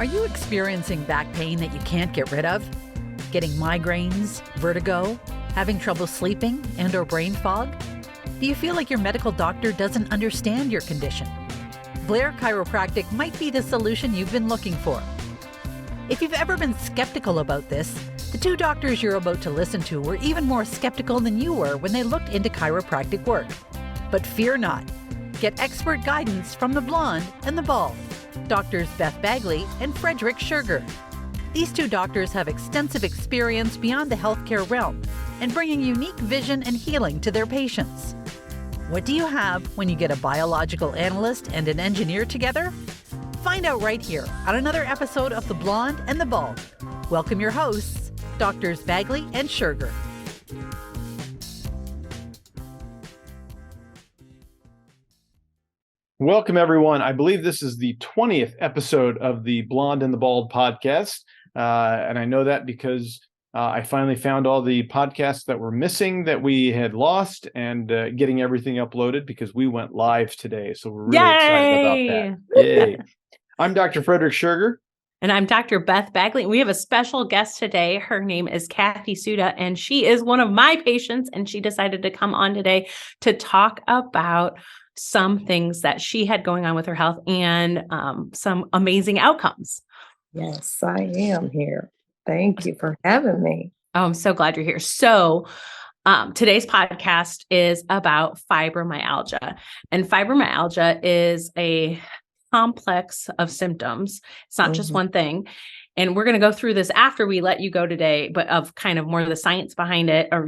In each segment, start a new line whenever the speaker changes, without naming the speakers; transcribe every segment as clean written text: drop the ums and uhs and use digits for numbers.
Are you experiencing back pain that you can't get rid of? Getting migraines, vertigo, having trouble sleeping, and/or brain fog? Do you feel like your medical doctor doesn't understand your condition? Blair Chiropractic might be the solution you've been looking for. If you've ever been skeptical about this, the two doctors you're about to listen to were even more skeptical than you were when they looked into chiropractic work. But fear not. Get expert guidance from the blonde and the bald, Doctors Beth Bagley and Frederick Schurger. These two doctors have extensive experience beyond the healthcare realm and bringing unique vision and healing to their patients. What do you have when you get a biological analyst and an engineer together? Find out right here on another episode of The Blonde and the Bald. Welcome your hosts, Doctors Bagley and Schurger.
Welcome, everyone. I believe this is the 20th episode of the Blonde and the Bald podcast. And I know that because I finally found all the podcasts that were missing that we had lost and getting everything uploaded because we went live today. So we're really excited about that. Yay. I'm Dr. Frederick Schurger.
And I'm Dr. Beth Bagley. We have a special guest today. Her name is Kathy Suta, and she is one of my patients, and she decided to come on today to talk about some things that she had going on with her health and some amazing outcomes.
Yes, I am here. Thank you for having me.
Oh, I'm so glad you're here. So today's podcast is about fibromyalgia. And fibromyalgia is a complex of symptoms. It's not just one thing. And we're going to go through this after we let you go today, but of kind of more of the science behind it, or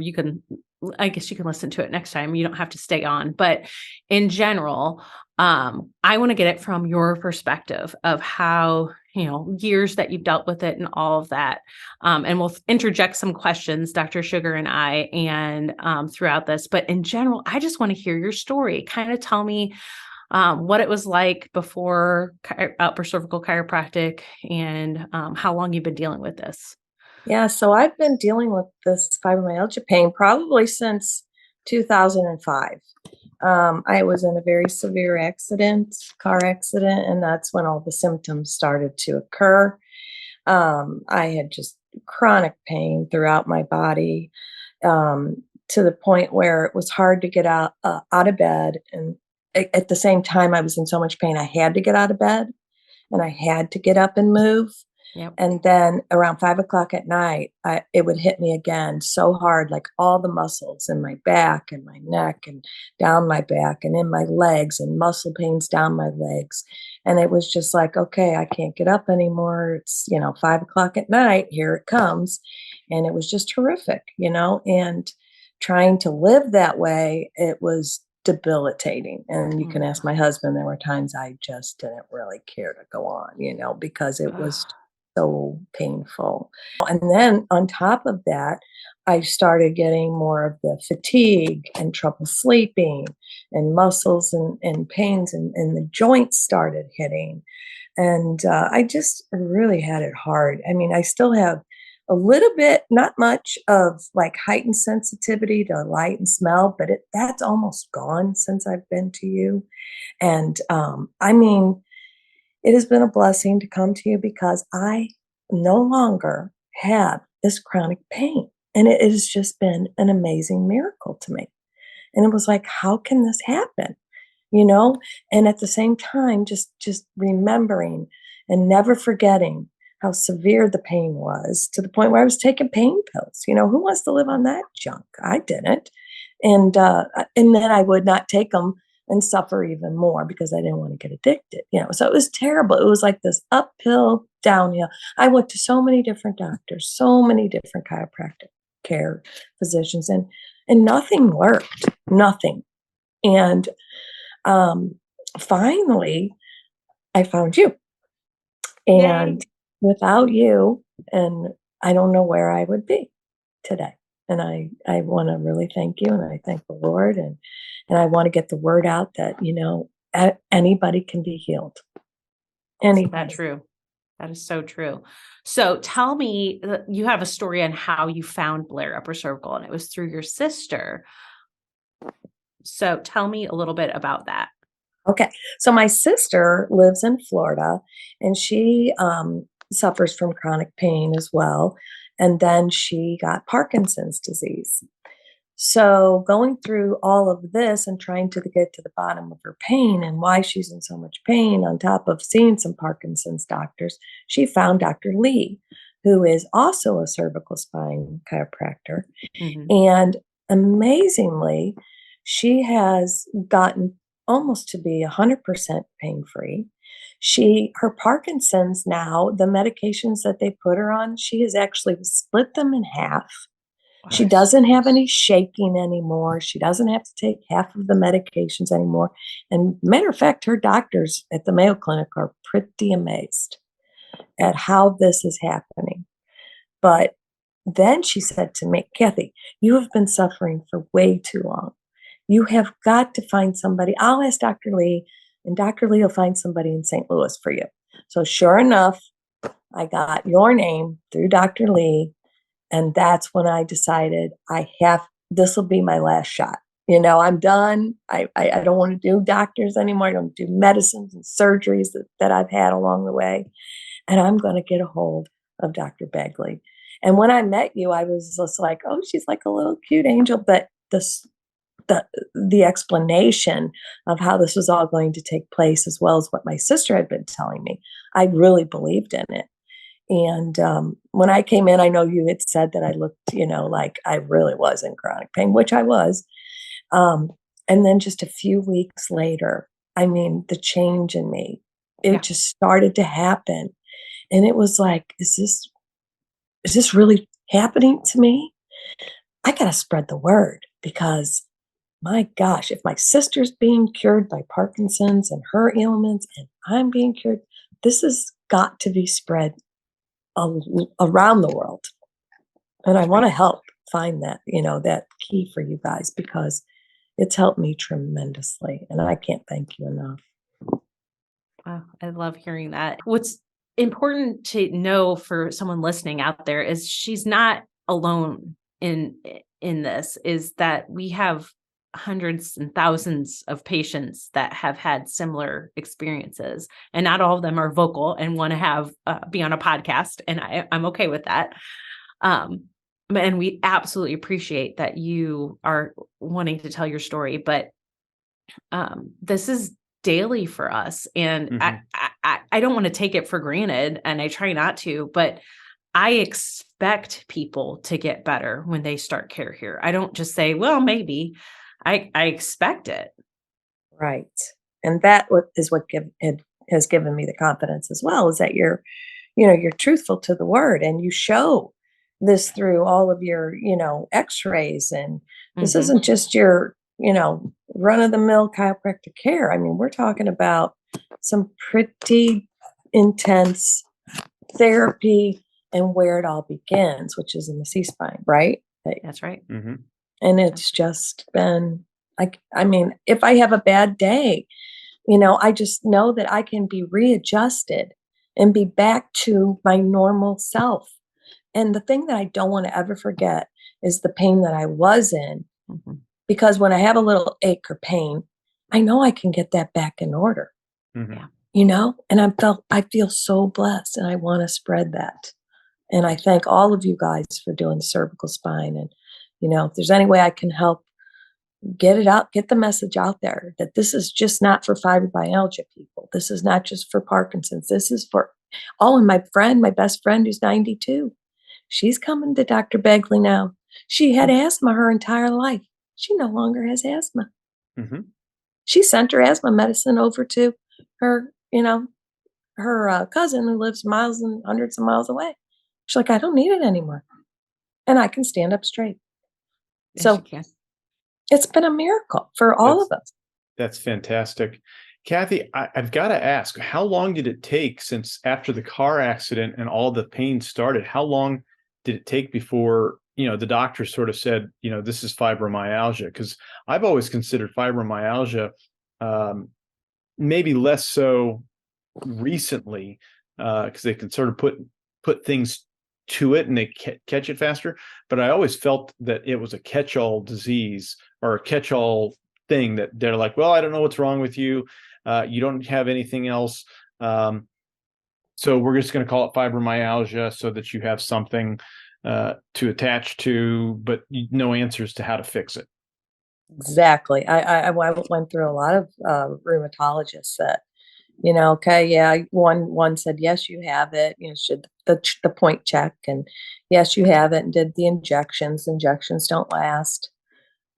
I guess you can listen to it next time. You don't have to stay on. But in general, I want to get it from your perspective of how, years that you've dealt with it and all of that. And we'll interject some questions, Dr. Schurger and I, and throughout this. But in general, I just want to hear your story. Kind of tell me what it was like before upper cervical chiropractic and how long you've been dealing with this.
Yeah, so I've been dealing with this fibromyalgia pain probably since 2005. I was in a very severe car accident, and that's when all the symptoms started to occur. I had just chronic pain throughout my body to the point where it was hard to get out of bed. And at the same time, I was in so much pain, I had to get out of bed and I had to get up and move.
Yep.
And then around 5:00 at night, it would hit me again so hard, like all the muscles in my back and my neck and down my back and in my legs and muscle pains down my legs. And it was just like, okay, I can't get up anymore. It's, 5:00 at night, here it comes. And it was just horrific, and trying to live that way, it was debilitating. And you can ask my husband, there were times I just didn't really care to go on, because it was so painful. And then on top of that, I started getting more of the fatigue and trouble sleeping and muscles and pains and the joints started hitting. And I just really had it hard. I mean, I still have a little bit, not much, of like heightened sensitivity to light and smell, but that's almost gone since I've been to you. And it has been a blessing to come to you because I no longer have this chronic pain. And it has just been an amazing miracle to me. And it was like, how can this happen? And at the same time, just remembering and never forgetting how severe the pain was, to the point where I was taking pain pills. Who wants to live on that junk? I didn't. And then I would not take them and suffer even more because I didn't want to get addicted. So it was terrible. It was like this uphill, downhill. I went to so many different doctors, so many different chiropractic care physicians, and nothing worked. Nothing. And finally, I found you. And
Yay.
Without you, and I don't know where I would be today. And I want to really thank you, and I thank the Lord, and I want to get the word out that, anybody can be healed. Anybody.
That's true. That is so true. So tell me, you have a story on how you found Blair upper cervical, and it was through your sister. So tell me a little bit about that.
Okay. So my sister lives in Florida and she suffers from chronic pain as well. And then she got Parkinson's disease. So going through all of this and trying to get to the bottom of her pain and why she's in so much pain, on top of seeing some Parkinson's doctors, she found Dr. Lee, who is also a cervical spine chiropractor.
Mhm.
And amazingly, she has gotten almost to be 100% pain free. Her Parkinson's now, the medications that they put her on, she has actually split them in half. She doesn't have any shaking anymore. She doesn't have to take half of the medications anymore. And matter of fact, her doctors at the Mayo Clinic are pretty amazed at how this is happening. But then she said to me, Kathy, you have been suffering for way too long. You have got to find somebody. I'll ask Dr. Lee, and Dr. Lee will find somebody in St. Louis for you. So sure enough, I got your name through Dr. Lee. And that's when I decided this will be my last shot. I'm done. I don't want to do doctors anymore. I don't do medicines and surgeries that I've had along the way. And I'm going to get a hold of Dr. Bagley. And when I met you, I was just like, oh, she's like a little cute angel. But the explanation of how this was all going to take place, as well as what my sister had been telling me, I really believed in it. And when I came in, I know you had said that I looked, like I really was in chronic pain, which I was. And then just a few weeks later, I mean, the change in me, it just started to happen. And it was like, is this really happening to me? I got to spread the word because my gosh, if my sister's being cured by Parkinson's and her ailments and I'm being cured, this has got to be spread around the world. And I want to help find that key for you guys because it's helped me tremendously. And I can't thank you enough.
Wow, I love hearing that. What's important to know for someone listening out there is she's not alone in this, is that we have hundreds and thousands of patients that have had similar experiences, and not all of them are vocal and want to have be on a podcast, and I'm okay with that. And we absolutely appreciate that you are wanting to tell your story, but this is daily for us, and
Mm-hmm.
I don't want to take it for granted, and I try not to, but I expect people to get better when they start care here. I don't just say, well, maybe. I expect it.
Right. And that is what has given me the confidence as well, is that you're truthful to the word and you show this through all of your, x-rays. And this isn't just your, run of the mill chiropractic care. I mean, we're talking about some pretty intense therapy and where it all begins, which is in the C-spine, right?
That's right.
Mm-hmm.
And it's just been I mean, if I have a bad day, I just know that I can be readjusted and be back to my normal self. And the thing that I don't want to ever forget is the pain that I was in, because when I have a little ache or pain, I know I can get that back in order.
Mm-hmm.
And I feel so blessed, and I want to spread that. And I thank all of you guys for doing the cervical spine. And, if there's any way I can help get it out, get the message out there that this is just not for fibromyalgia people. This is not just for Parkinson's. This is for and my best friend who's 92. She's coming to Dr. Bagley now. She had asthma her entire life. She no longer has asthma.
Mm-hmm.
She sent her asthma medicine over to her, her cousin who lives miles and hundreds of miles away. She's like, I don't need it anymore. And I can stand up straight.
Yes,
So
you can.
It's been a miracle for all of us.
That's fantastic. Kathy, I've got to ask, how long did it take since after the car accident and all the pain started? How long did it take before, the doctor sort of said, this is fibromyalgia? Because I've always considered fibromyalgia maybe less so recently, because they can sort of put things to it and they catch it faster. But I always felt that it was a catch-all disease or a catch-all thing that they're like, well, I don't know what's wrong with you. You don't have anything else. So we're just going to call it fibromyalgia so that you have something to attach to, but no answers to how to fix it.
Exactly. I went through a lot of rheumatologists that, okay, yeah, one said, yes, you have it, should the point check, and yes, you have it, and did the injections. Injections don't last.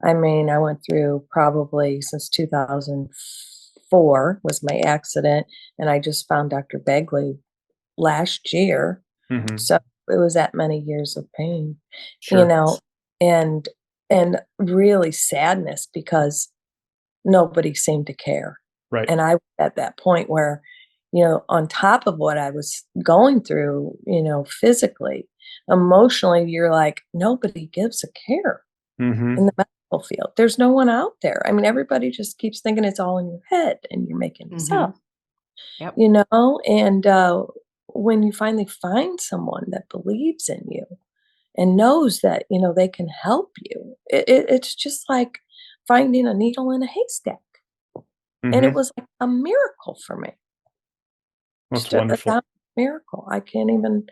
I mean, I went through probably since 2004 was my accident, and I just found Dr. Bagley last year.
Mm-hmm.
So it was that many years of pain,
Sure.
and really sadness because nobody seemed to care.
Right.
And I was at that point where, on top of what I was going through, physically, emotionally, you're like, nobody gives a care
Mm-hmm.
in the medical field. There's no one out there. I mean, everybody just keeps thinking it's all in your head and you're making this up,
Yep.
and when you finally find someone that believes in you and knows that, they can help you, it's just like finding a needle in a haystack. And it
Mm-hmm.
was like a miracle for me.
That's
Just a
wonderful.
miracle. I can't even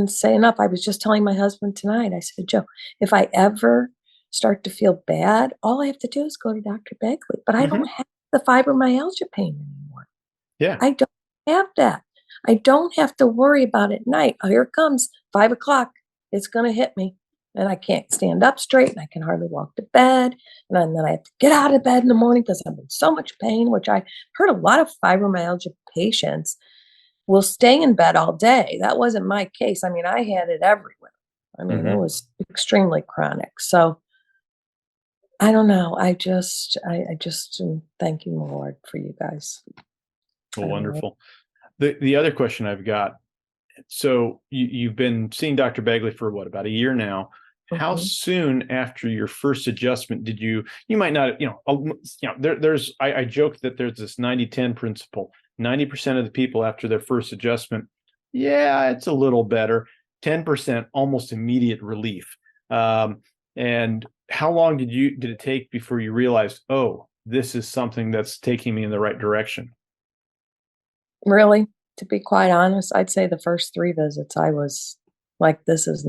say enough. I was just telling my husband tonight, I said, Joe, if I ever start to feel bad, all I have to do is go to Dr. Bagley. But I
Mm-hmm.
don't have the fibromyalgia pain anymore.
Yeah.
I don't have that. I don't have to worry about it at night. Oh, here it comes, 5:00. It's going to hit me. And I can't stand up straight, and I can hardly walk to bed. And then I have to get out of bed in the morning because I'm in so much pain, which I heard a lot of fibromyalgia patients will stay in bed all day. That wasn't my case. I mean, I had it everywhere. I mean,
Mm-hmm.
it was extremely chronic. So I don't know. I just am thanking the Lord for you guys.
Well, wonderful. The other question I've got, so you've been seeing Dr. Bagley for what, about a year now? How
Mhm.
soon after your first adjustment did you might not, there's, I joke that there's this 90-10 principle. 90% of the people after their first adjustment, yeah, it's a little better. 10% almost immediate relief. And how long did it take before you realized, oh, this is something that's taking me in the right direction?
Really, to be quite honest, I'd say the first 3 visits, I was like, this is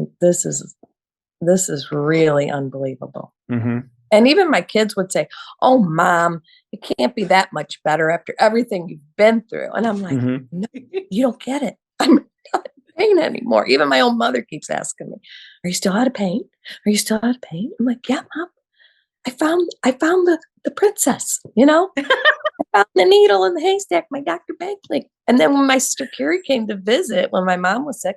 really unbelievable.
Mm-hmm.
And even my kids would say, "Oh, mom, it can't be that much better after everything you've been through." And I'm like,
Mm-hmm.
"No, you don't get it. I'm not in pain anymore." Even my own mother keeps asking me, "Are you still out of pain? Are you still out of pain?" I'm like, "Yeah, mom. I found the princess, I found the needle in the haystack, my Dr. Bagley." And then when my sister Carrie came to visit when my mom was sick,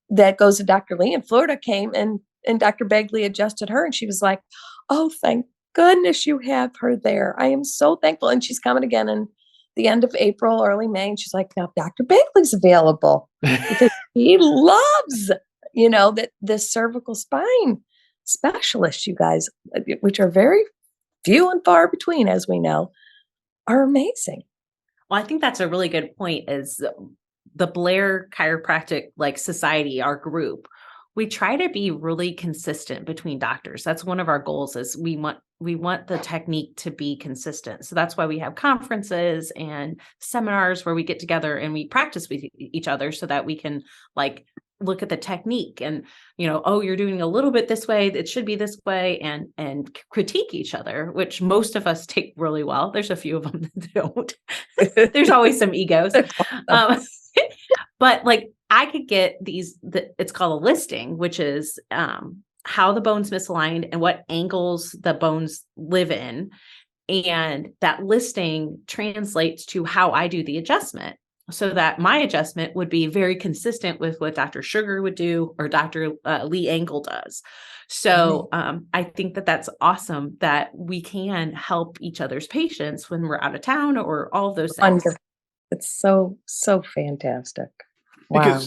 that goes to Dr. Lee in Florida, came and Dr. Bagley adjusted her, and she was like, "Oh, thank goodness you have her there. I am so thankful." And she's coming again in the end of April, early May, and she's like, "Now Dr. Bagley's available," because he loves, that this cervical spine specialist, you guys, which are very few and far between, as we know, are amazing.
Well, I think that's a really good point is the Blair Chiropractic Society, our group. We try to be really consistent between doctors. That's one of our goals is we want the technique to be consistent. So that's why we have conferences and seminars where we get together and we practice with each other so that we can look at the technique and, oh, you're doing a little bit this way, it should be this way, and critique each other, which most of us take really well. There's a few of them that don't. There's always some egos. But I could get it's called a listing, which is how the bone's misaligned and what angles the bones live in. And that listing translates to how I do the adjustment, so that my adjustment would be very consistent with what Dr. Schurger would do or Dr. Lee Engel does. So I think that that's awesome that we can help each other's patients when we're out of town or all of those things.
Wonderful. It's so fantastic. Wow.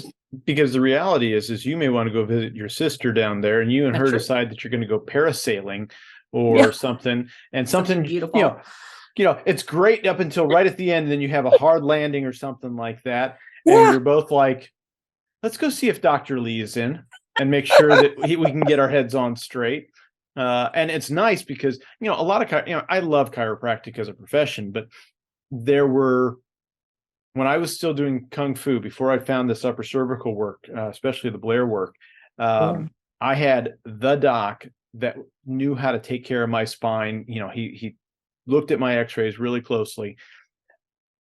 Because the reality is you may want to go visit your sister down there, and you and
That's
her
true.
decide that you're going to go parasailing or something, and something
beautiful.
It's great up until right at the end, and then you have a hard landing or something like that, and
Yeah.
you're both like, let's go see if Dr. Lee is in and make sure that we can get our heads on straight. And it's nice because, a lot of, I love chiropractic as a profession, but there were, when I was still doing Kung Fu, before I found this upper cervical work, especially the Blair work, I had the doc that knew how to take care of my spine. He looked at my x-rays really closely.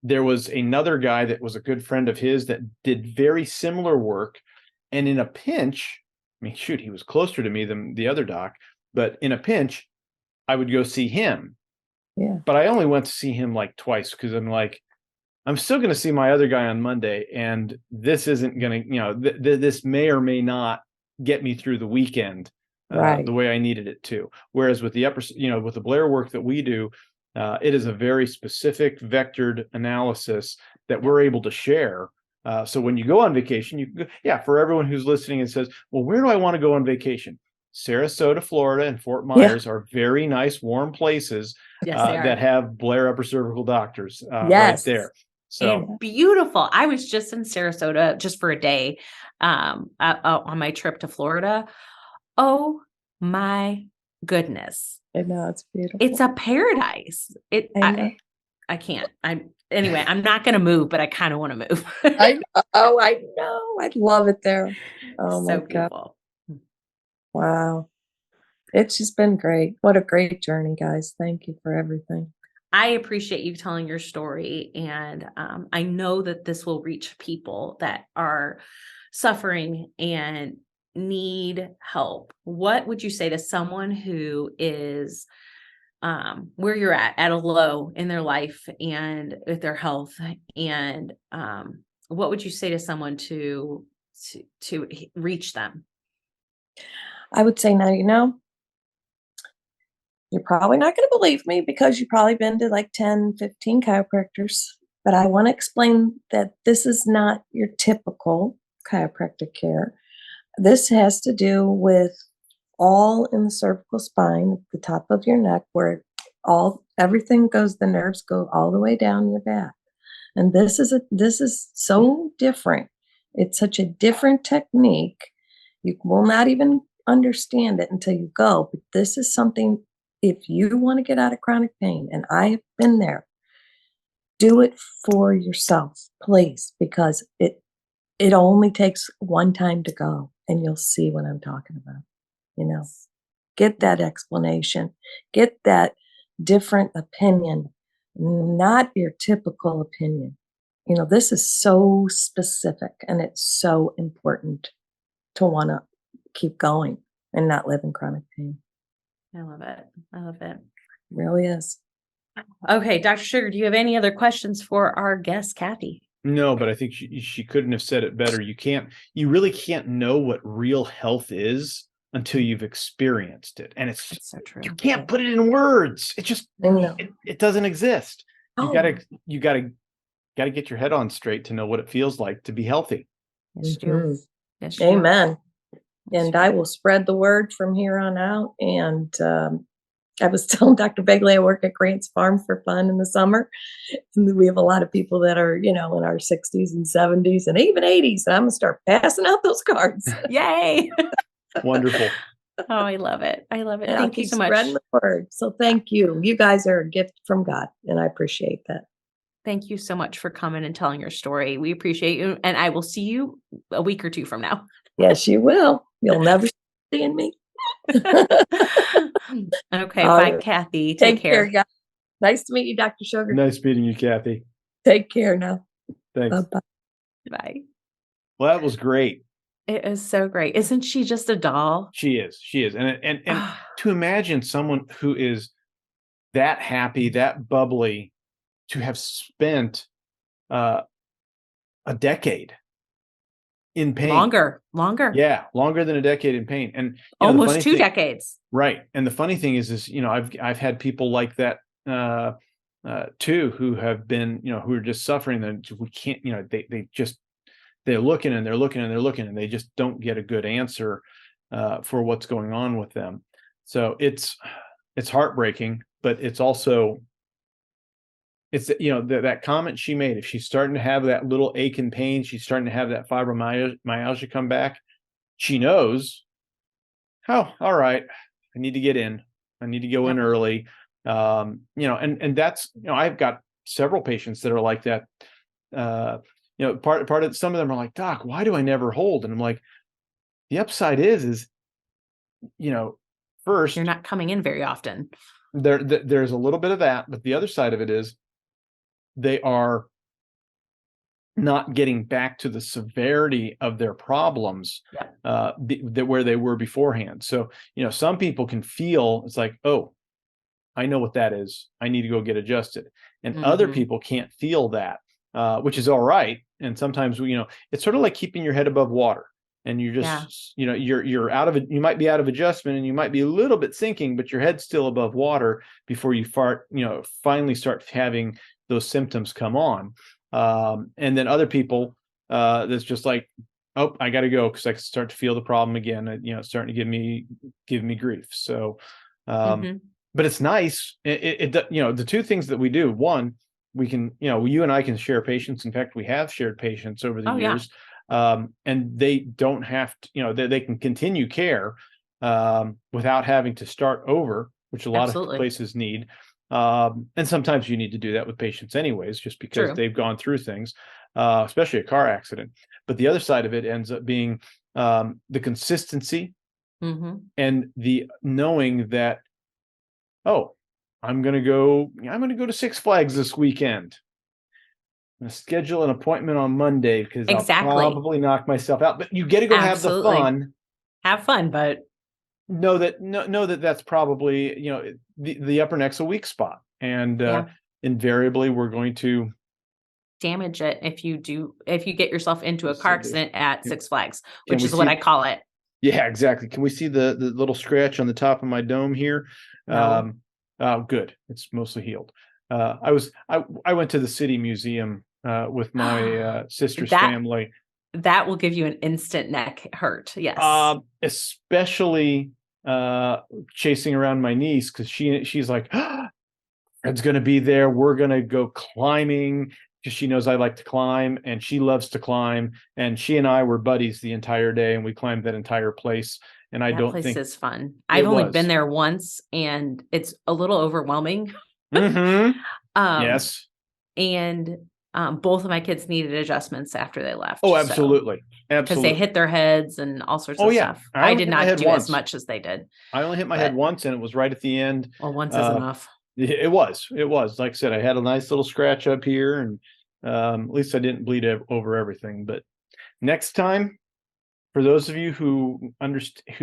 There was another guy that was a good friend of his that did very similar work. And in a pinch, I mean, shoot, he was closer to me than the other doc, but in a pinch, I would go see him.
Yeah.
But I only went to see him like twice, because I'm like, I'm still going to see my other guy on Monday, and this isn't going to, this may or may not get me through the weekend the way I needed it to. Whereas with the with the Blair work that we do, it is a very specific vectored analysis that we're able to share. So when you go on vacation, you can go, for everyone who's listening and says, well, where do I want to go on vacation? Sarasota, Florida, and Fort Myers are very nice, warm places that have Blair upper cervical doctors right there. So
and beautiful. I was just in Sarasota just for a day on my trip to Florida. Oh my goodness.
I know, it's beautiful.
It's a paradise. I can't. Anyway, I'm not going to move, but I kind of want to move.
I know. I'd love it there. Oh
so
my
beautiful.
God. Wow. It's just been great. What a great journey, guys. Thank you for everything.
I appreciate you telling your story. And I know that this will reach people that are suffering and need help. What would you say to someone who is where you're at a low in their life and with their health? And what would you say to someone to reach them?
I would say, now, you're probably not going to believe me because you've probably been to like 10, 15 chiropractors, but I want to explain that this is not your typical chiropractic care. This has to do with all in the cervical spine, the top of your neck, where everything goes, the nerves go all the way down your back. And this is so different. It's such a different technique. You will not even understand it until you go. But this is something, if you want to get out of chronic pain, and I have been there, do it for yourself, please, because it only takes one time to go, and you'll see what I'm talking about. Get that explanation, get that different opinion, not your typical opinion. This is so specific, and it's so important to want to keep going and not live in chronic pain.
I love it.
It really is.
Okay, Dr. Schurger, do you have any other questions for our guest, Kathy?
No, but I think she couldn't have said it better. You really can't know what real health is until you've experienced it. And it's
so true.
You can't put it in words. It just, it doesn't exist. You gotta get your head on straight to know what it feels like to be healthy.
Amen. And I will spread the word from here on out. And I was telling Dr. Bagley, I work at Grant's Farm for fun in the summer. And we have a lot of people that are, in our 60s and 70s and even 80s. And I'm going to start passing out those cards.
Yay.
Wonderful.
Oh, I love it. I love it.
And
Thank you so much.
Spreading the word. So thank you. You guys are a gift from God, and I appreciate that.
Thank you so much for coming and telling your story. We appreciate you. And I will see you a week or two from now.
Yes, you will. You'll never see me.
Okay. Bye, Kathy. Take care.
Guys. Nice to meet you, Dr. Schurger.
Nice meeting you, Kathy.
Take care now.
Thanks.
Bye-bye.
Bye.
Well, that was great.
It is so great. Isn't she just a doll?
She is. And to imagine someone who is that happy, that bubbly, to have spent a decade in pain.
Longer.
Yeah, longer than a decade in pain. And
almost 2 decades.
Right. And the funny thing is I've had people like that too, who have been, who are just suffering, that we can't, they're looking and they're looking and they're looking, and they just don't get a good answer for what's going on with them. So it's heartbreaking, but it's also, that comment she made, if she's starting to have that little ache and pain, she's starting to have that fibromyalgia come back, she knows, all right, I need to get in. I need to go in early. And that's, I've got several patients that are like that. Part of some of them are like, Doc, why do I never hold? And I'm like, the upside is, first,
You're not coming in very often.
There's a little bit of that, but the other side of it is they are not getting back to the severity of their problems where they were beforehand. So, some people can feel it's like, oh, I know what that is. I need to go get adjusted. And other people can't feel that, which is all right. And sometimes, it's sort of like keeping your head above water. And you're just, you're out of it. You might be out of adjustment and you might be a little bit sinking, but your head's still above water before you finally start having those symptoms come on. And then other people, that's just like, oh, I got to go because I start to feel the problem again. It's starting to give me grief. So, but it's nice. The two things that we do, one, we can, you and I can share patients. In fact, we have shared patients over the years. Yeah. And they don't have to, they can continue care without having to start over, which a lot of places need. And sometimes you need to do that with patients anyways, just because they've gone through things, especially a car accident. But the other side of it ends up being the consistency and the knowing that, oh, I'm going to go to Six Flags this weekend. I'm going to schedule an appointment on Monday because I'll probably knock myself out. But you get to go have the fun.
Have fun, but
know that that's probably the upper neck's a weak spot, and invariably we're going to
damage it if you get yourself into a car accident at Six Flags, which is what I call it.
Yeah, exactly. Can we see the little scratch on the top of my dome here?
No.
Oh, good. It's mostly healed. I went to the City Museum with my sister's family.
That will give you an instant neck hurt. Yes.
Especially chasing around my niece because she's like, Fred's going to be there. We're going to go climbing because she knows I like to climb and she loves to climb. And she and I were buddies the entire day and we climbed that entire place. And I don't think
that place is fun. I've only been there once and it's a little overwhelming.
Yes.
And both of my kids needed adjustments after they left.
Oh, absolutely.
Because they hit their heads and all sorts of stuff. I did not do as much as they did.
I only hit my head once and it was right at the end.
Well, once is enough.
It was. Like I said, I had a nice little scratch up here and at least I didn't bleed over everything. But next time, for those of you who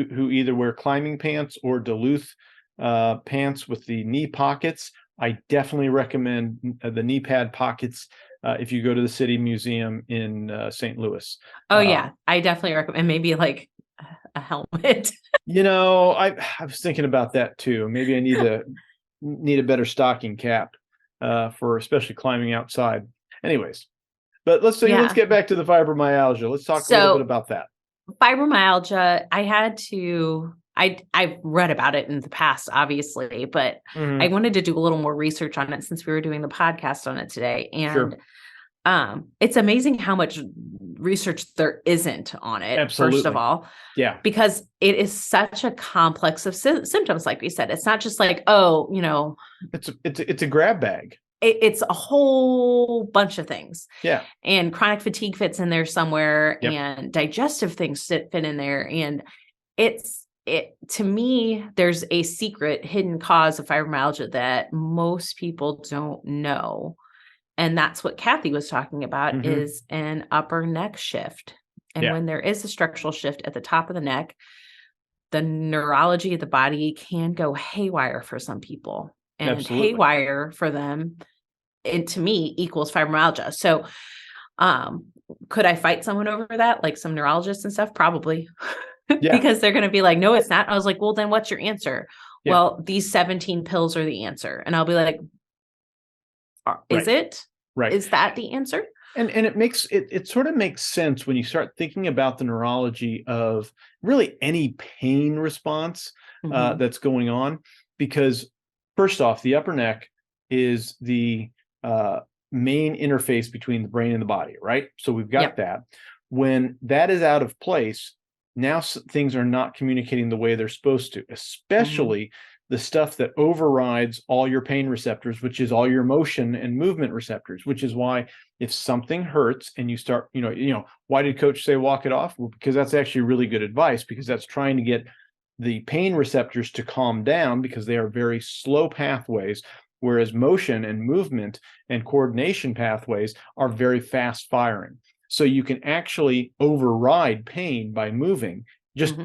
either wear climbing pants or Duluth pants with the knee pockets, I definitely recommend the knee pad pockets if you go to the City Museum in St. Louis.
Oh, yeah. I definitely recommend maybe like a helmet.
I was thinking about that too. Maybe I need a better stocking cap for especially climbing outside. Anyways, but let's get back to the fibromyalgia. Let's talk a little bit about that.
Fibromyalgia, I've read about it in the past, obviously, but I wanted to do a little more research on it since we were doing the podcast on it today. And it's amazing how much research there isn't on it,
Absolutely.
First of all.
Yeah.
Because it is such a complex of symptoms, like we said. It's not just like,
it's a grab bag.
It's a whole bunch of things.
Yeah.
And chronic fatigue fits in there somewhere and digestive things fit in there. And to me, there's a secret hidden cause of fibromyalgia that most people don't know. And that's what Kathy was talking about is an upper neck shift. And when there is a structural shift at the top of the neck, the neurology of the body can go haywire for some people. And
Absolutely.
haywire for them, and to me, equals fibromyalgia. So could I fight someone over that? Like some neurologists and stuff? Probably. Because they're going to be like, no, it's not. I was like, well, then what's your answer? Yeah. Well, these 17 pills are the answer. And I'll be like, is it?
Right.
Is that the answer?
And it sort of makes sense when you start thinking about the neurology of really any pain response that's going on, because first off, the upper neck is the main interface between the brain and the body, right? So we've got that. When that is out of place, now things are not communicating the way they're supposed to, especially the stuff that overrides all your pain receptors, which is all your motion and movement receptors, which is why if something hurts and you start, why did coach say walk it off? Well, because that's actually really good advice, because that's trying to get the pain receptors to calm down, because they are very slow pathways, whereas motion and movement and coordination pathways are very fast firing. So you can actually override pain by moving just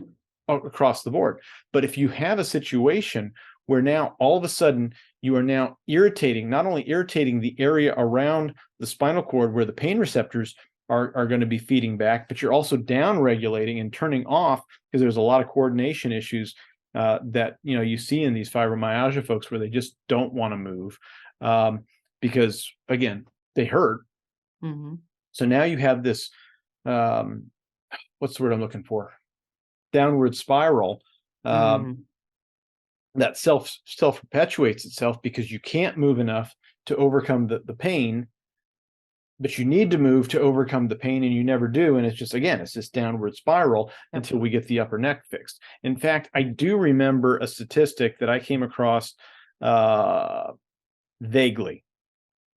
across the board. But if you have a situation where now all of a sudden you are now not only irritating the area around the spinal cord where the pain receptors are going to be feeding back, but you're also down regulating and turning off, because there's a lot of coordination issues that you see in these fibromyalgia folks where they just don't want to move because, again, they hurt. So now you have this what's the word I'm looking for? Downward spiral that self perpetuates itself, because you can't move enough to overcome the pain, but you need to move to overcome the pain, and you never do. And it's just, again, it's this downward spiral until we get the upper neck fixed. In fact, I do remember a statistic that I came across vaguely.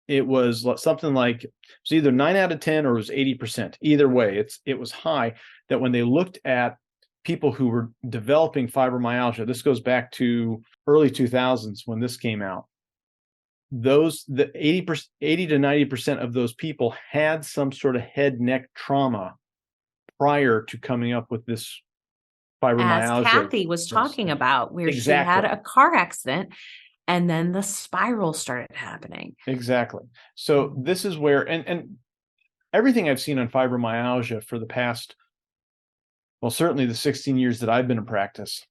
It was something like, it's either 9 out of 10 or it was 80%. Either way, it was high, that when they looked at people who were developing fibromyalgia, this goes back to early 2000s when this came out, the 80 to 90% of those people had some sort of head neck trauma prior to coming up with this fibromyalgia.
As Kathy was talking about, where she had a car accident and then the spiral started happening.
Exactly. So this is where, and everything I've seen on fibromyalgia for the past, well, certainly the 16 years that I've been in practice,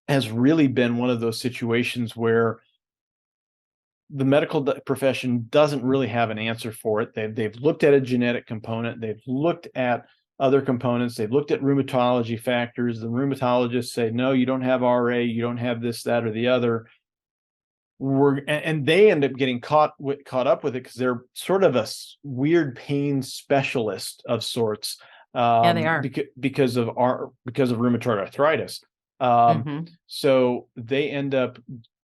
has really been one of those situations where the medical profession doesn't really have an answer for it. They've looked at a genetic component. They've looked at other components. They've looked at rheumatology factors. The rheumatologists say, no, you don't have RA. You don't have this, that, or the other. And they end up getting caught up with it, because they're sort of a weird pain specialist of sorts.
Yeah, they are,
because of rheumatoid arthritis. So they end up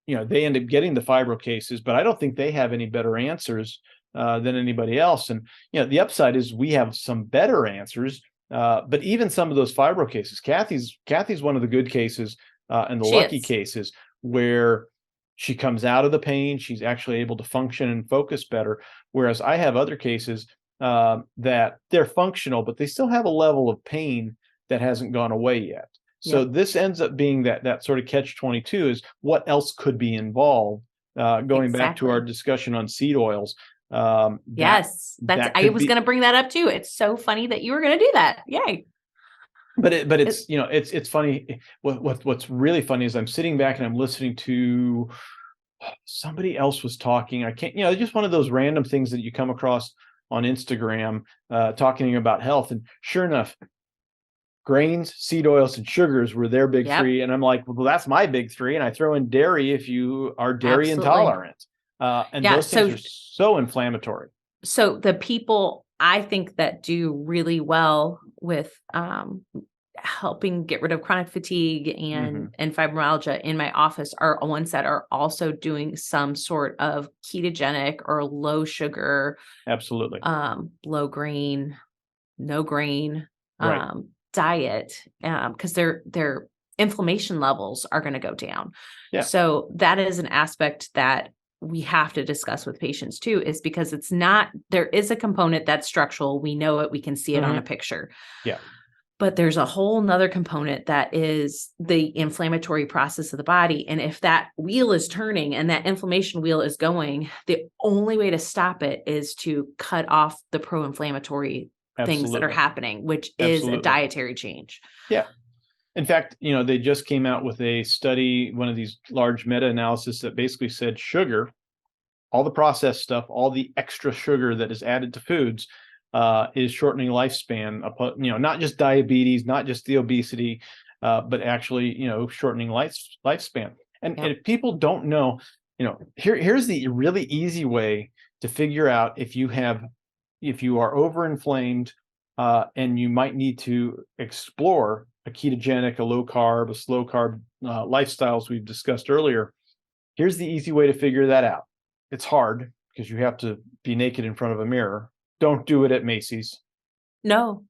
getting the fibro cases, but I don't think they have any better answers than anybody else. And the upside is we have some better answers. But even some of those fibro cases, Kathy's one of the good cases and the lucky cases where she comes out of the pain. She's actually able to function and focus better. Whereas I have other cases that they're functional, but they still have a level of pain that hasn't gone away yet. So this ends up being that sort of catch-22 is what else could be involved. Going back to our discussion on seed oils.
I was going to bring that up too. It's so funny that you were going to do that. Yay.
But it's funny. What's really funny is I'm sitting back and I'm listening to somebody else was talking. I can't, just one of those random things that you come across on Instagram talking about health. And sure enough, grains, seed oils, and sugars were their big three. And I'm like, well, that's my big three. And I throw in dairy if you are dairy intolerant. And those things are so inflammatory.
So the people I think that do really well with helping get rid of chronic fatigue and fibromyalgia in my office are ones that are also doing some sort of ketogenic or low sugar,
absolutely,
low grain, no grain diet, because their inflammation levels are going to go down. Yeah. So that is an aspect that we have to discuss with patients too, is because there is a component that's structural. We know it, we can see it on a picture. Yeah. But there's a whole nother component that is the inflammatory process of the body. And if that wheel is turning and that inflammation wheel is going, the only way to stop it is to cut off the pro-inflammatory things that are happening, which is a dietary change.
Yeah. In fact, they just came out with a study, one of these large meta-analysis that basically said sugar, all the processed stuff, all the extra sugar that is added to foods is shortening lifespan, not just diabetes, not just the obesity, but actually, shortening lifespan. And if people don't know, here's the really easy way to figure out if you are overinflamed and you might need to explore a ketogenic, a low carb, a slow carb lifestyles we've discussed earlier, here's the easy way to figure that out. It's hard because you have to be naked in front of a mirror. Don't do it at Macy's.
No.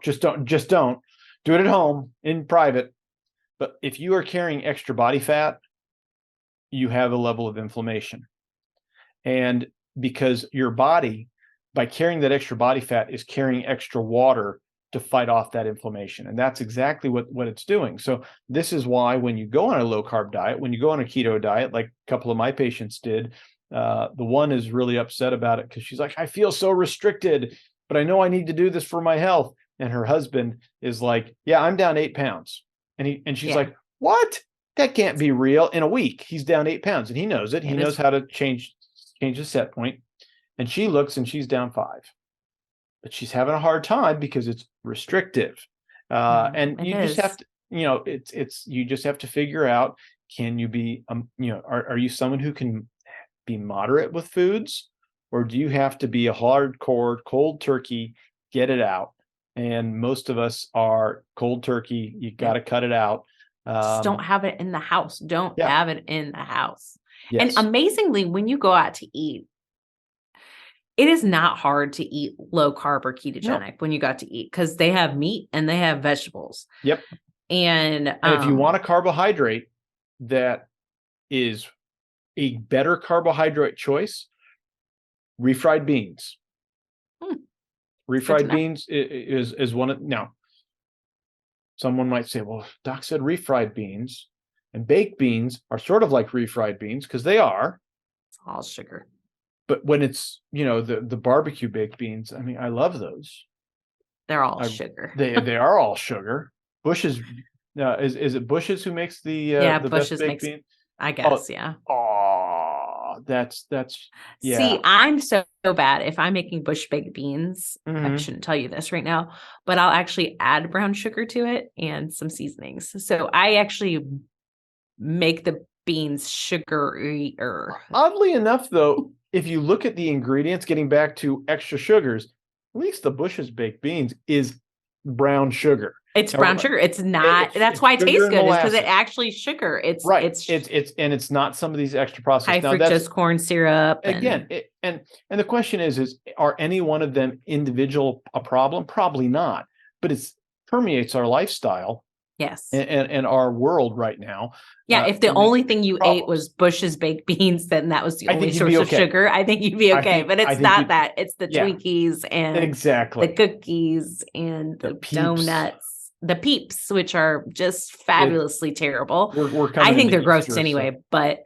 Just don't do it at home in private. But if you are carrying extra body fat, you have a level of inflammation. And because your body, by carrying that extra body fat, is carrying extra water to fight off that inflammation. And that's exactly what it's doing. So this is why when you go on a low carb diet, when you go on a keto diet, like a couple of my patients did, the one is really upset about it because she's like, I feel so restricted, but I know I need to do this for my health. And her husband is like, yeah, I'm down 8 pounds. And she's like, what? That can't be real. In a week, he's down 8 pounds, and he knows it. He knows how to change the set point. And she looks and she's down 5. But she's having a hard time because it's restrictive. And you just have to, you just have to figure out, can you be, are you someone who can be moderate with foods, or do you have to be a hardcore cold turkey, get it out? And most of us are cold turkey. You got to cut it out.
Just don't have it in the house. Don't have it in the house.
Yes.
And amazingly, when you go out to eat, it is not hard to eat low carb or ketogenic when you got to eat, because they have meat and they have vegetables.
Yep.
And
if you want a carbohydrate that is a better carbohydrate choice, refried beans. Refried beans is one of, now, someone might say, well, Doc said refried beans, and baked beans are sort of like refried beans because they are.
It's all sugar.
But when it's, the barbecue baked beans, I mean, I love those.
They're all sugar.
They are all sugar. Bush's, is it Bush's who makes the
Bush's
best baked
makes,
bean?
I guess, yeah.
Oh, that's yeah.
See, I'm so bad. If I'm making Bush baked beans, I
Mhm.
shouldn't tell you this right now, but I'll actually add brown sugar to it and some seasonings. So I actually make the beans sugarier.
Oddly enough, though, if you look at the ingredients, getting back to extra sugars, at least the Bush's baked beans is brown sugar.
It's brown sugar. It's not. That's why it tastes good. Is because it actually is sugar. It's
right.
It's
it's not some of these extra processed.
high fructose corn syrup.
Again, and the question is are any one of them individual a problem? Probably not. But it permeates our lifestyle.
Yes.
And our world right now.
Yeah. If the only thing you ate was Bush's baked beans, then that was the only source of sugar, I think you'd be okay. But it's not that. It's the Twinkies and
exactly
the cookies and the donuts, the Peeps, which are just fabulously terrible. I think they're gross anyway, but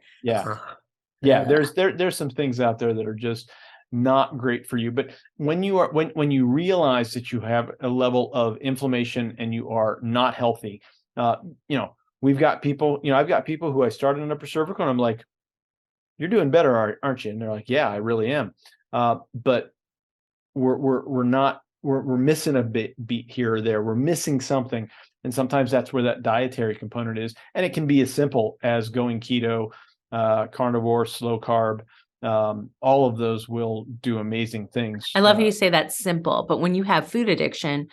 there's some things out there that are just not great for you. But when you realize that you have a level of inflammation and you are not healthy, we've got people, I've got people who I started on upper cervical and I'm like, you're doing better, aren't you? And they're like, yeah, I really am. But we're missing a beat here or there. We're missing something. And sometimes that's where that dietary component is. And it can be as simple as going keto, carnivore, slow carb. All of those will do amazing things.
I love how you say that's simple, but when you have food addiction,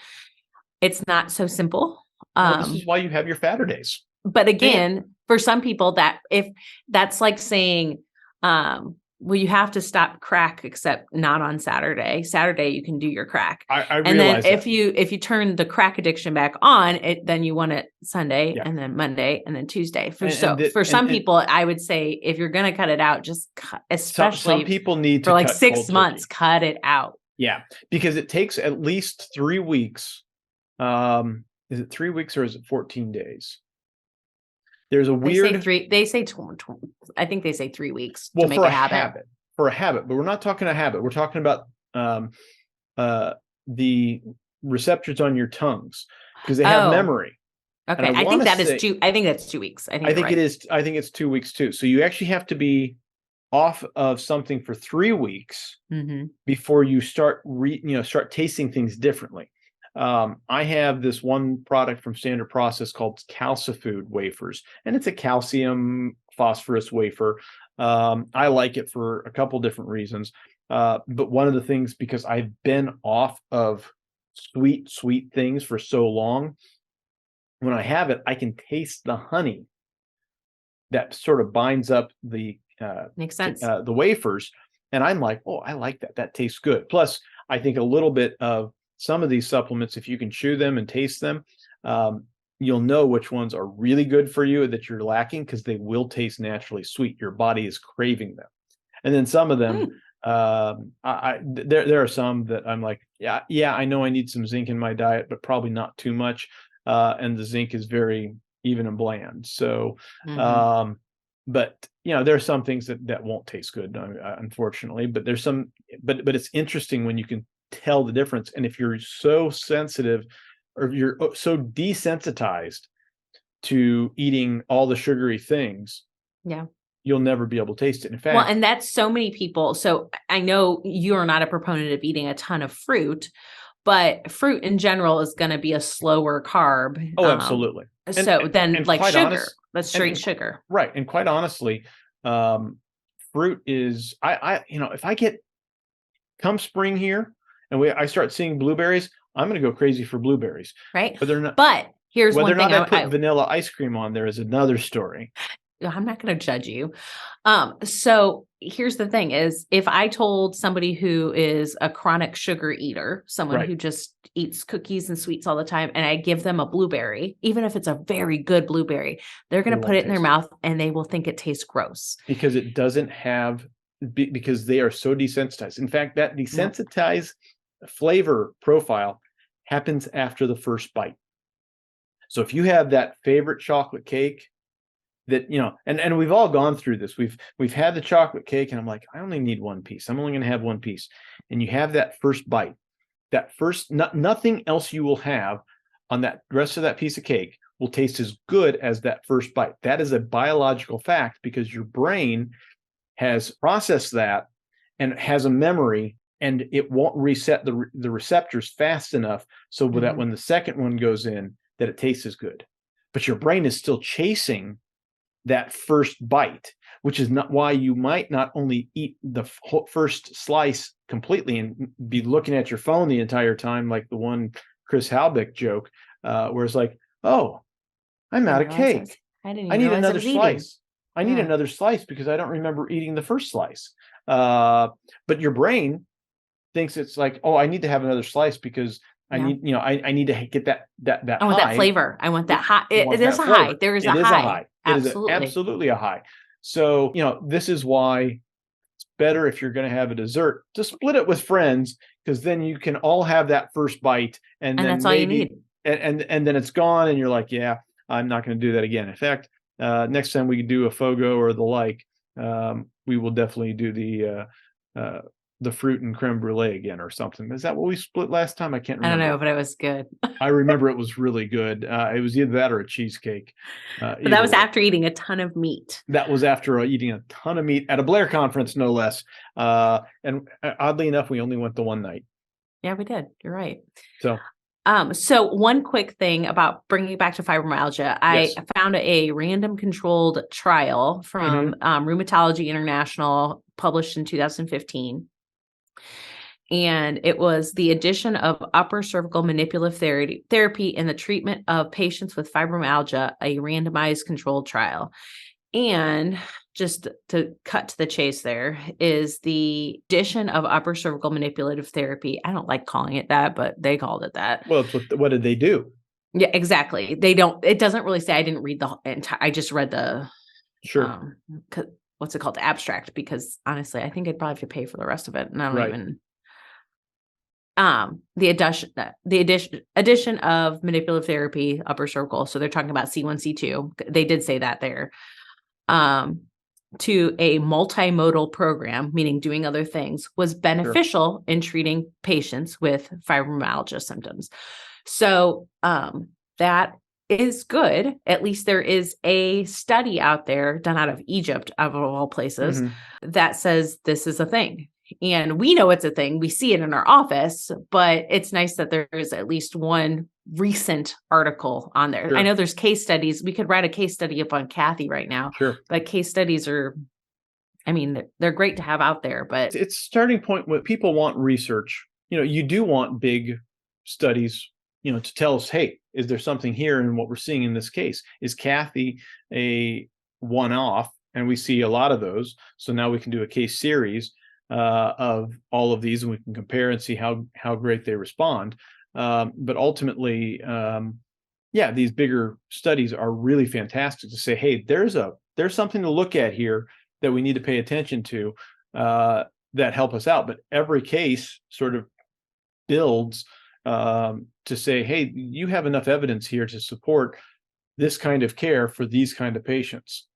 it's not so simple.
This is why you have your fatter days.
But again, for some people, that if that's like saying, well, you have to stop crack, except not on Saturday. Saturday you can do your crack.
I
and then if you turn the crack addiction back on, then you want it Sunday and then Monday and then Tuesday. For some people, I would say if you're going to cut it out, just especially
some people need to
for like 6 months, cut it out.
Yeah, because it takes at least 3 weeks. Is it 3 weeks or is it 14 days? There's a weird.
They say I think they say 3 weeks
to
make a habit.
For a habit, but we're not talking a habit. We're talking about the receptors on your tongues because they have memory.
Okay, I think that's 2 weeks. I think
it is. I think it's 2 weeks too. So you actually have to be off of something for 3 weeks before you start tasting things differently. I have this one product from Standard Process called Calcifood wafers, and it's a calcium phosphorus wafer. I like it for a couple different reasons. But one of the things, because I've been off of sweet things for so long, when I have it, I can taste the honey that sort of binds up the
Makes sense.
the wafers. And I'm like, oh, I like that. That tastes good. Plus, I think a little bit of some of these supplements, if you can chew them and taste them, you'll know which ones are really good for you that you're lacking, because they will taste naturally sweet. Your body is craving them. And then some of them, there are some that I'm like, yeah, I know I need some zinc in my diet, but probably not too much. And the zinc is very even and bland. So, but there are some things that won't taste good, unfortunately. But there's some, but it's interesting when you can tell the difference. And if you're so sensitive, or you're so desensitized to eating all the sugary things, you'll never be able to taste it. In fact,
well, and that's so many people. So I know you are not a proponent of eating a ton of fruit, but fruit in general is going to be a slower carb.
Oh, absolutely.
Then like sugar, that's straight sugar.
Right. And quite honestly, fruit is, if I get come spring here and I start seeing blueberries, I'm going to go crazy for blueberries.
Right.
But they're not.
But here's one thing.
Whether or not I put vanilla ice cream on there is another story.
I'm not going to judge you. So here's the thing is, if I told somebody who is a chronic sugar eater, someone who just eats cookies and sweets all the time, and I give them a blueberry, even if it's a very good blueberry, they're going to put it in their mouth and they will think it tastes gross.
Because it doesn't have, because they are so desensitized. In fact, that desensitized flavor profile happens after the first bite. So if you have that favorite chocolate cake, that and we've all gone through this. We've had the chocolate cake, and I'm like, I only need one piece. I'm only going to have one piece. And you have that first bite, that first, nothing else you will have on that rest of that piece of cake will taste as good as that first bite. That is a biological fact, because your brain has processed that and has a memory, and it won't reset the receptors fast enough so that when the second one goes in, that it tastes as good. But your brain is still chasing that first bite, which is not why you might not only eat the first slice completely and be looking at your phone the entire time, like the one Chris Halbeck joke, where it's like, oh, I'm out of cake. I need another slice. I need another slice because I don't remember eating the first slice. But your brain thinks it's like, oh, I need to have another slice because I need, I need to get that
I want
high.
that flavor. I want that high. It is a high. There is a high.
Absolutely. It is absolutely a high. So, this is why it's better, if you're going to have a dessert, to split it with friends, because then you can all have that first bite, and then
that's all you need.
And then it's gone, and you're like, yeah, I'm not going to do that again. In fact, next time we do a Fogo or the like, we will definitely do the fruit and creme brulee again or something. Is that what we split last time? I can't remember.
I don't know, but it was good.
I remember it was really good. It was either that or a cheesecake.
But that was after eating a ton of meat.
That was after eating a ton of meat at a Blair conference, no less. And oddly enough, we only went the one night.
Yeah, we did. You're right.
So
one quick thing about bringing it back to fibromyalgia, I found a random controlled trial from Rheumatology International, published in 2015. And it was the addition of upper cervical manipulative therapy in the treatment of patients with fibromyalgia, a randomized controlled trial. And just to cut to the chase, there is the addition of upper cervical manipulative therapy. I don't like calling it that, but they called it that.
Well, what did they do?
Yeah, exactly. It doesn't really say. I didn't read the entire, I just read the, what's it called? The abstract, because honestly, I think I'd probably have to pay for the rest of it. And I don't even, the addition of manipulative therapy, upper cervical. So they're talking about C1, C2. They did say that there, to a multimodal program, meaning doing other things, was beneficial in treating patients with fibromyalgia symptoms. So, that is good. At least there is a study out there done out of Egypt, of all places, that says this is a thing. And we know it's a thing. We see it in our office, but it's nice that there is at least one recent article on there. Sure. I know there's case studies. We could write a case study up on Kathy right now.
Sure.
But case studies are, I mean, they're great to have out there, but
it's a starting point when people want research. You do want big studies to tell us, hey, is there something here in what we're seeing in this case? Is Kathy a one-off? And we see a lot of those. So now we can do a case series of all of these, and we can compare and see how great they respond. But ultimately, these bigger studies are really fantastic to say, hey, there's something to look at here that we need to pay attention to that help us out. But every case sort of builds to say, hey, you have enough evidence here to support this kind of care for these kind of patients.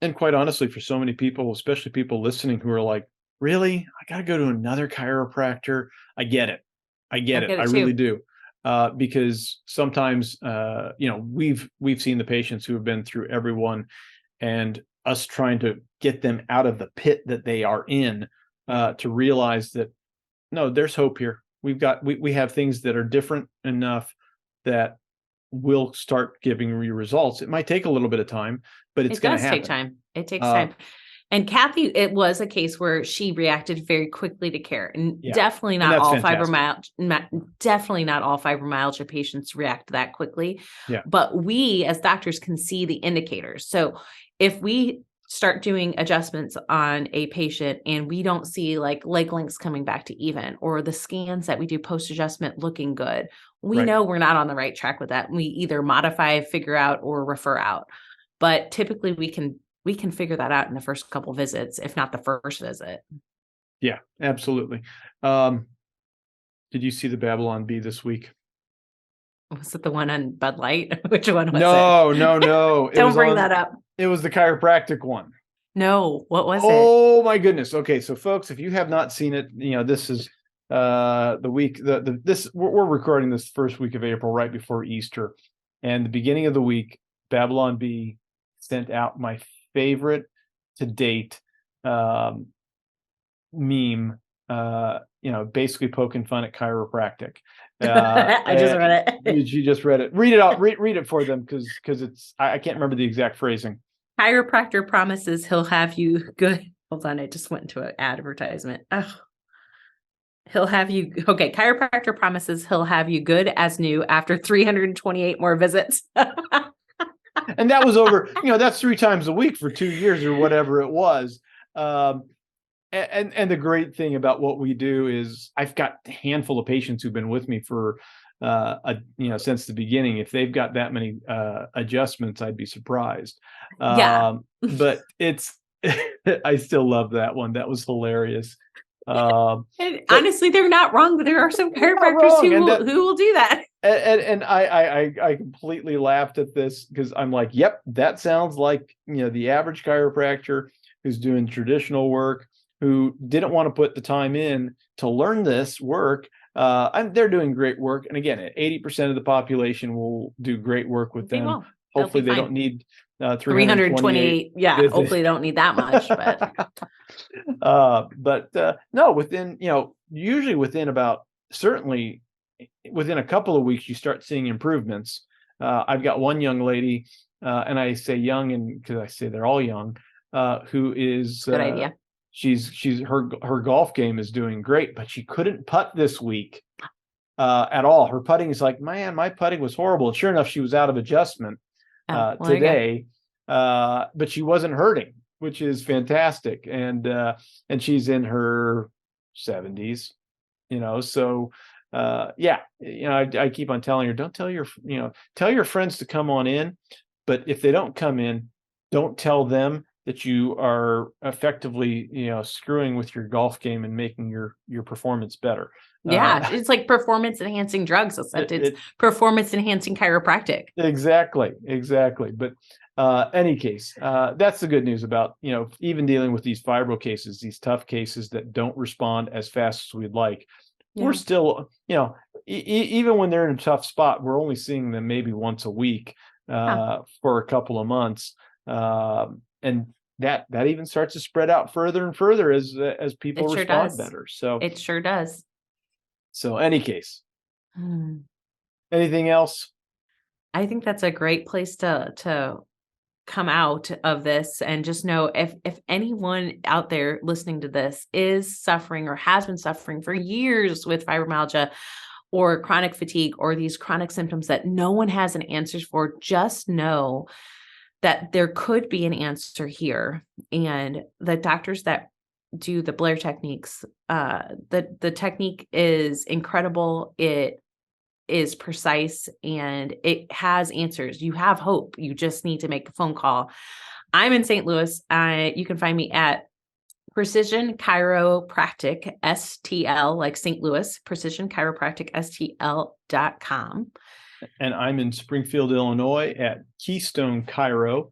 And quite honestly, for so many people, especially people listening who are like, really, I got to go to another chiropractor. I get it. I really do. Because sometimes, we've seen the patients who have been through everyone, and us trying to get them out of the pit that they are in, to realize that, no, there's hope here. We have things that are different enough that will start giving you results. It might take a little bit of time, but it's going to happen.
It does take time. It takes time. And Kathy, it was a case where she reacted very quickly to care, and definitely not all fibromyalgia patients react that quickly.
Yeah.
But we as doctors can see the indicators. So if we start doing adjustments on a patient and we don't see like leg lengths coming back to even, or the scans that we do post-adjustment looking good, we know we're not on the right track with that. We either modify, figure out, or refer out. But typically we can figure that out in the first couple visits, if not the first visit.
Yeah, absolutely. Did you see the Babylon Bee this week?
Was it the one on Bud Light? Which one was it?
No.
Don't bring that up.
It was the chiropractic one.
No, what was it?
Oh my goodness. Okay, so folks, if you have not seen it, this is the week we're recording this first week of April, right before Easter, and the beginning of the week, Babylon Bee sent out my favorite to date meme, basically poking fun at chiropractic.
I just read it.
You just read it. Read it out. Read it for them, because it's I can't remember the exact phrasing.
Chiropractor promises he'll have you good. Hold on, I just went into an advertisement. Oh. Chiropractor promises he'll have you good as new after 328 more visits.
And that was over, that's 3 times a week for 2 years or whatever it was. And the great thing about what we do is I've got a handful of patients who've been with me for, since the beginning. If they've got that many adjustments, I'd be surprised. But it's, I still love that one. That was hilarious.
Honestly, they're not wrong, but there are some chiropractors who will do that.
And I completely laughed at this, because I'm like, yep, that sounds like, the average chiropractor who's doing traditional work, who didn't want to put the time in to learn this work. They're doing great work. And again, 80% of the population will do great work with them. Hopefully they don't need 328.
Yeah. Visits. Hopefully they don't need that much,
but no, within, usually certainly within a couple of weeks, you start seeing improvements. I've got one young lady, and I say young, and because I say they're all young, who is
good idea.
Her golf game is doing great, but she couldn't putt this week at all. Her putting is like, man, my putting was horrible. And sure enough, she was out of adjustment today, but she wasn't hurting, which is fantastic. And she's in her 70s, so I keep on telling her, don't tell your friends to come on in, but if they don't come in, don't tell them that you are effectively, screwing with your golf game and making your performance better.
Yeah, it's like performance enhancing drugs, except it's performance enhancing chiropractic.
Exactly. But any case, that's the good news about, even dealing with these fibro cases, these tough cases that don't respond as fast as we'd like. Yeah. We're still, even when they're in a tough spot, we're only seeing them maybe once a week for a couple of months. And that even starts to spread out further and further as people respond better. So
it sure does.
So any case, anything else?
I think that's a great place to come out of this, and just know if anyone out there listening to this is suffering or has been suffering for years with fibromyalgia, or chronic fatigue or these chronic symptoms that no one has an answer for, just know that there could be an answer here. And the doctors that do the Blair techniques, the technique is incredible. It is precise and it has answers. You have hope. You just need to make a phone call. I'm in St. Louis. You can find me at Precision Chiropractic STL, like St. Louis, Precision Chiropractic STL.com.
And I'm in Springfield, Illinois at Keystone Chiro,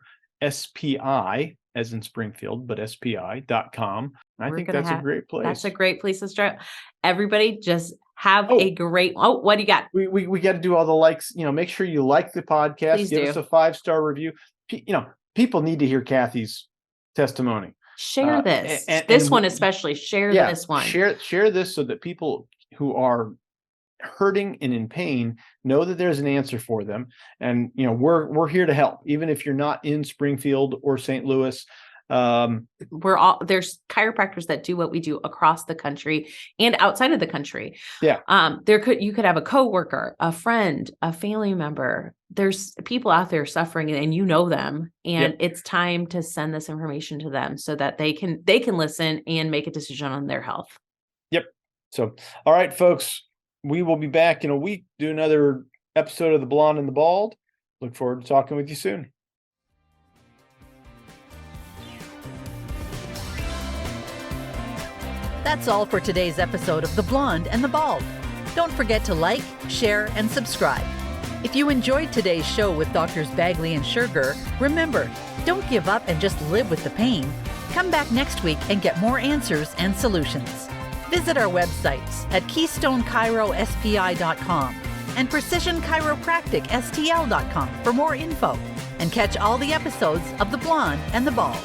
SPI, as in Springfield, but SPI.com. I think that's a great place.
That's a great place to start. Everybody just have a great, what do you got?
We got to do all the likes, make sure you like the podcast.
Please
give
do.
us a 5-star review. People need to hear Kathy's testimony.
Share this. This one especially. Share this one.
Share this so that people who are hurting and in pain know that there's an answer for them. And we're here to help, even if you're not in Springfield or St. Louis.
There's chiropractors that do what we do across the country and outside of the country.
Yeah.
You could have a coworker, a friend, a family member. There's people out there suffering and you know them, and it's time to send this information to them so that they can listen and make a decision on their health.
Yep. So, all right, folks, we will be back in a week, do another episode of The Blonde and the Bald. Look forward to talking with you soon.
That's all for today's episode of The Blonde and the Bald. Don't forget to like, share, and subscribe. If you enjoyed today's show with Drs. Bagley and Schurger, remember, don't give up and just live with the pain. Come back next week and get more answers and solutions. Visit our websites at KeystoneChiroSPI.com and PrecisionChiropracticSTL.com for more info, and catch all the episodes of The Blonde and the Bald.